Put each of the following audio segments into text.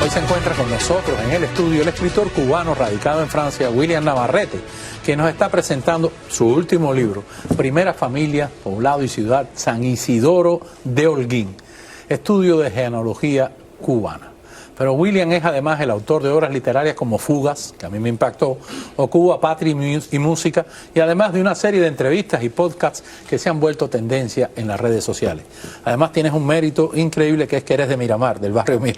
Hoy se encuentra con nosotros en el estudio el escritor cubano radicado en Francia, William Navarrete, que nos está presentando su último libro, Primera Familia, Poblado y Ciudad, San Isidoro de Holguín, estudio de genealogía cubana. Pero William es además el autor de obras literarias como Fugas, que a mí me impactó, o Cuba, Patria y Música, y además de una serie de entrevistas y podcasts que se han vuelto tendencia en las redes sociales. Además tienes un mérito increíble, que es que eres de Miramar, del barrio mío.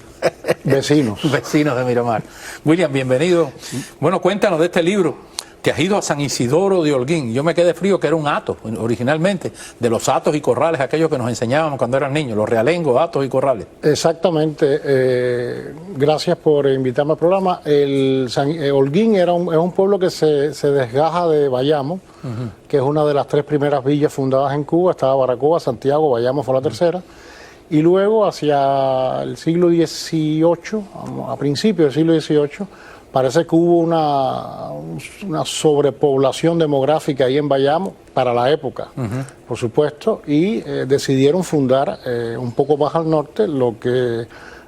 Vecinos. Vecinos de Miramar. William, bienvenido. Bueno, cuéntanos de este libro. Te has ido a San Isidoro de Holguín. Yo me quedé frío que era un hato, originalmente, de los hatos y corrales, aquellos que nos enseñábamos cuando eran niños, los realengos, hatos y corrales. Exactamente. Gracias por invitarme al programa. Holguín es un pueblo que se desgaja de Bayamo, que es una de las 3 primeras villas fundadas en Cuba. Estaba Baracoa, Santiago, Bayamo fue la tercera. Y luego, hacia el siglo XVIII, a principios del siglo XVIII, parece que hubo una sobrepoblación demográfica ahí en Bayamo, para la época, por supuesto, y decidieron fundar un poco más al norte lo que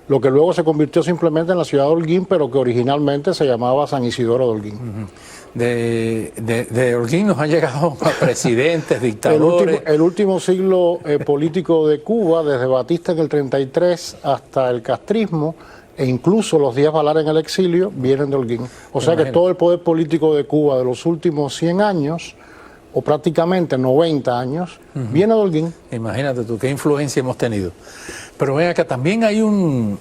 luego se convirtió simplemente en la ciudad de Holguín, pero que originalmente se llamaba San Isidoro de Holguín. De Holguín nos han llegado presidentes, dictadores. El último siglo político de Cuba, desde Batista en el 33 hasta el castrismo, e incluso los Díaz Valar en el exilio, vienen de Holguín. O sea que todo el poder político de Cuba de los últimos 100 años, o prácticamente 90 años, viene de Holguín. Imagínate tú, qué influencia hemos tenido. Pero ven acá, también hay un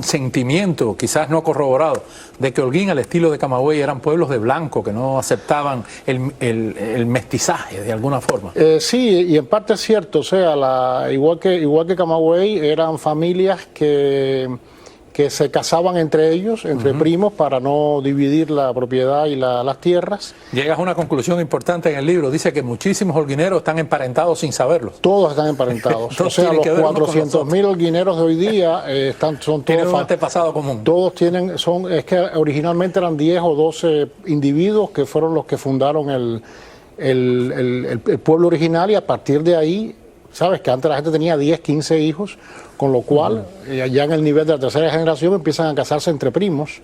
sentimiento, quizás no corroborado, de que Holguín, al estilo de Camagüey, eran pueblos de blanco, que no aceptaban el mestizaje de alguna forma. Sí, y en parte es cierto. O sea, igual que Camagüey, eran familias que se casaban entre ellos, entre primos, para no dividir la propiedad y las tierras. Llegas a una conclusión importante en el libro. Dice que muchísimos holguineros están emparentados sin saberlo. Todos están emparentados. O sea, los 400.000 holguineros de hoy día son todos... Tienen un antepasado común. Todos tienen... Es que originalmente eran 10 o 12 individuos que fueron los que fundaron el pueblo original, y a partir de ahí, sabes que antes la gente tenía 10, 15 hijos, con lo cual, ya en el nivel de la tercera generación empiezan a casarse entre primos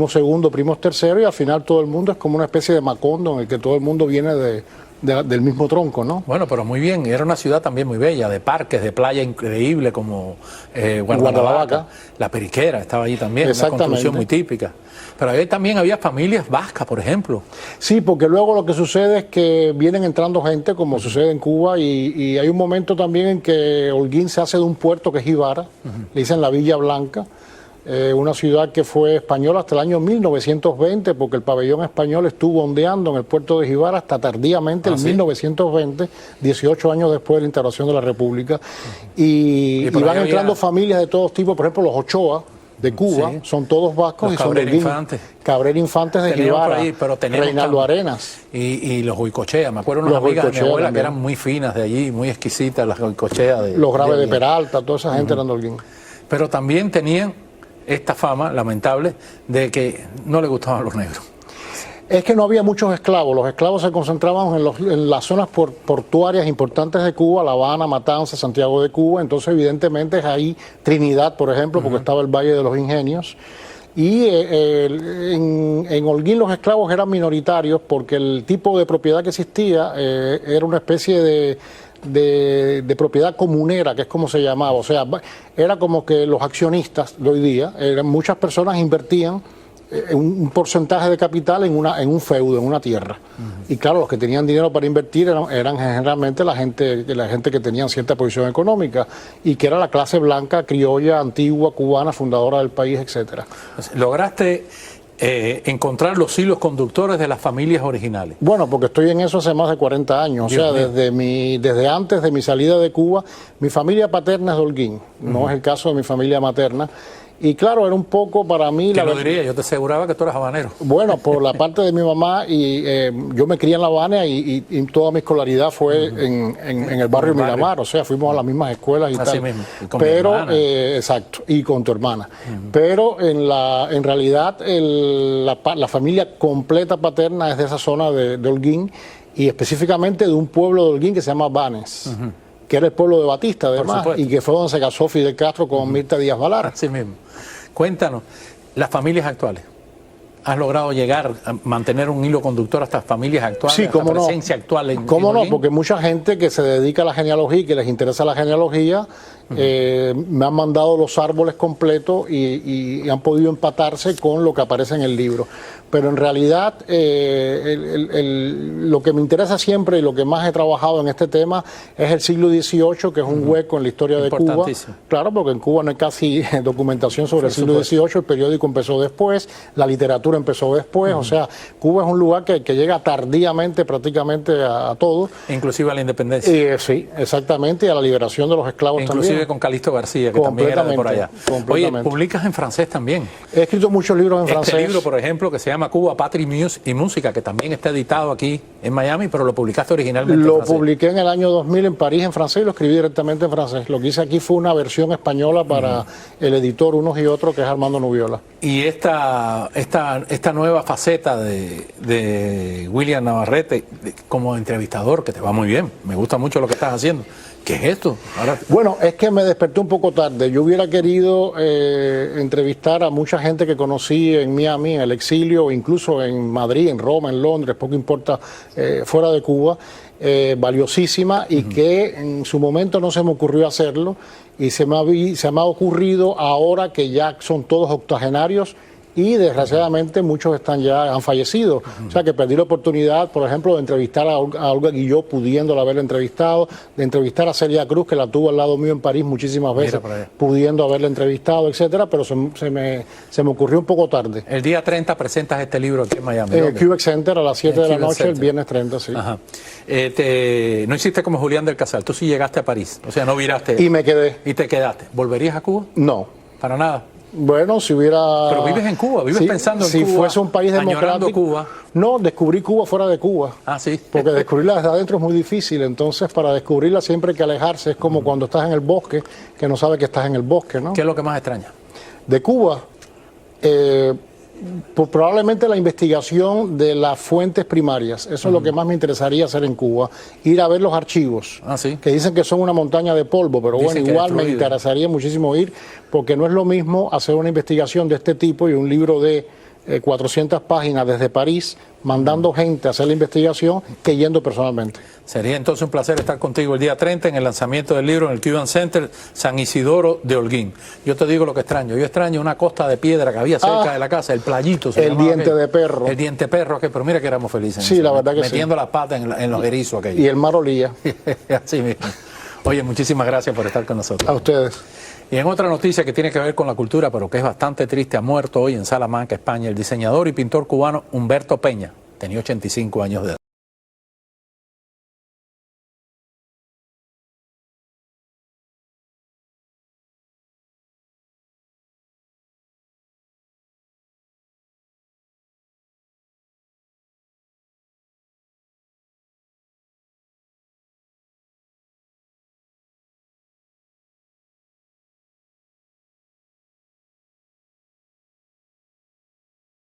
segundo, primos tercero, y al final todo el mundo es como una especie de Macondo en el que todo el mundo viene del mismo tronco, ¿no? Bueno, pero muy bien, era una ciudad también muy bella, de parques, de playa increíble como Guardalavaca, La Periquera estaba allí también, una construcción muy típica. Pero ahí también había familias vascas, por ejemplo. Sí, porque luego lo que sucede es que vienen entrando gente, como sucede en Cuba, y hay un momento también en que Holguín se hace de un puerto que es Jibara, le dicen la Villa Blanca, una ciudad que fue española hasta el año 1920, porque el pabellón español estuvo ondeando en el puerto de Jibara hasta tardíamente el 1920, 18 años después de la instauración de la República. Y van entrando familias de todos tipos, por ejemplo los Ochoa de Cuba, son todos vascos, los y son Cabrera Infantes. Cabrera Infantes de Jibara, Reinaldo Arenas. Y los Huicochea, me acuerdo unas amigas de mi abuela también, que eran muy finas de allí, muy exquisitas, las Huicochea. Los Graves de Peralta, toda esa gente eran de Holguín. Pero también tenían esta fama lamentable de que no le gustaban los negros. Es que no había muchos esclavos. Los esclavos se concentraban en las zonas portuarias importantes de Cuba, La Habana, Matanzas, Santiago de Cuba. Entonces, evidentemente, es ahí Trinidad, por ejemplo, porque estaba el Valle de los Ingenios. Y en Holguín los esclavos eran minoritarios porque el tipo de propiedad que existía era una especie de propiedad comunera, que es como se llamaba. O sea, era como que los accionistas de hoy día, muchas personas invertían un porcentaje de capital en un feudo, en una tierra. Y claro, los que tenían dinero para invertir eran generalmente la gente que tenía cierta posición económica, y que era la clase blanca, criolla, antigua, cubana, fundadora del país, etcétera. ¿Lograste encontrar los hilos conductores de las familias originales? Bueno, porque estoy en eso hace más de 40 años. O sea, desde antes de mi salida de Cuba, mi familia paterna es de Holguín, no es el caso de mi familia materna. Y claro, era un poco para mí... ¿Quién lo diría? Yo te aseguraba que tú eras habanero. Bueno, por la parte de mi mamá, y yo me crié en La Habana, y toda mi escolaridad fue en el barrio Miramar. O sea, fuimos a las mismas escuelas y así tal. Mismo. Y con pero, exacto, y con tu hermana. Pero en realidad la familia completa paterna es de esa zona de Holguín, y específicamente de un pueblo de Holguín que se llama Banes. Que era el pueblo de Batista, además, y que fue donde se casó Fidel Castro con Mirta Díaz Valar. Así mismo. Cuéntanos, las familias actuales. ¿Has logrado llegar a mantener un hilo conductor hasta familias actuales, Sí, hasta cómo no. presencia actual en ¿Cómo no? Holguín? Porque mucha gente que se dedica a la genealogía y que les interesa la genealogía, me han mandado los árboles completos y han podido empatarse con lo que aparece en el libro. Pero en realidad lo que me interesa siempre y lo que más he trabajado en este tema es el siglo XVIII, que es un hueco en la historia de Cuba. Importantísimo. Claro, porque en Cuba no hay casi documentación sobre el siglo XVIII, el periódico empezó después, la literatura empezó después, o sea, Cuba es un lugar que llega tardíamente prácticamente a todo. Inclusive a la independencia. Sí, exactamente, y a la liberación de los esclavos Inclusive también. con Calixto García, que también era de por allá. Oye, Completamente. publicas en francés también. He escrito muchos libros en francés. Este libro, por ejemplo, que se llama Cuba, Patria y Música, que también está editado aquí en Miami, pero lo publicaste originalmente en Lo francés. publiqué en el año 2000 en París en francés y lo escribí directamente en francés. Lo que hice aquí fue una versión española para el editor Unos y Otros, que es Armando Nubiola. Y esta nueva faceta de William Navarrete como entrevistador, que te va muy bien, me gusta mucho lo que estás haciendo. ¿Qué es esto? Ahora, Bueno, es que me desperté un poco tarde. Yo hubiera querido entrevistar a mucha gente que conocí en Miami, en el exilio, incluso en Madrid, en Roma, en Londres, poco importa, fuera de Cuba, valiosísima, y que en su momento no se me ocurrió hacerlo, y se me ha ocurrido ahora que ya son todos octogenarios, y desgraciadamente muchos han fallecido. O sea que perdí la oportunidad, por ejemplo, de entrevistar a Olga Guilló, pudiéndola haberla entrevistado, de entrevistar a Celia Cruz, que la tuvo al lado mío en París muchísimas veces, pudiendo haberla entrevistado, etcétera, pero se me ocurrió un poco tarde. el día 30 presentas este libro aquí en Miami. En el Quebec Center a las 7 de la Quebec noche, Center. el viernes 30, sí. Ajá. No hiciste como Julián del Casal, tú sí llegaste a París, o sea, no viraste Y me quedé. y te quedaste. ¿Volverías a Cuba? No. Para nada. Bueno, si hubiera... Pero vives en Cuba, vives Sí, pensando en si Cuba. Si fuese un país añorando democrático... Cuba. No, descubrí Cuba fuera de Cuba. Ah, sí. Porque descubrirla desde adentro es muy difícil. Entonces, para descubrirla siempre hay que alejarse. Es como cuando estás en el bosque, que no sabes que estás en el bosque, ¿no? ¿Qué es lo que más extraña? De Cuba, pues probablemente la investigación de las fuentes primarias. Eso es lo que más me interesaría hacer en Cuba. Ir a ver los archivos, Ah, sí. que dicen que son una montaña de polvo, pero Dicen bueno, que igual me destruido. interesaría muchísimo ir, porque no es lo mismo hacer una investigación de este tipo y un libro de 400 páginas desde París, mandando gente a hacer la investigación, que yendo personalmente. Sería entonces un placer estar contigo el día 30 en el lanzamiento del libro en el Cuban Center San Isidoro de Holguín. Yo te digo lo que extraño. Yo extraño una costa de piedra que había cerca de la casa, el playito. El llamaba diente aquello. de perro. El diente perro, pero mira que éramos felices. Sí, la verdad que metiendo sí. las patas en los erizos aquellos. Y el mar olía. Así mismo. Oye, muchísimas gracias por estar con nosotros. A ustedes. Y en otra noticia que tiene que ver con la cultura, pero que es bastante triste, ha muerto hoy en Salamanca, España, el diseñador y pintor cubano Humberto Peña. Tenía 85 años de edad.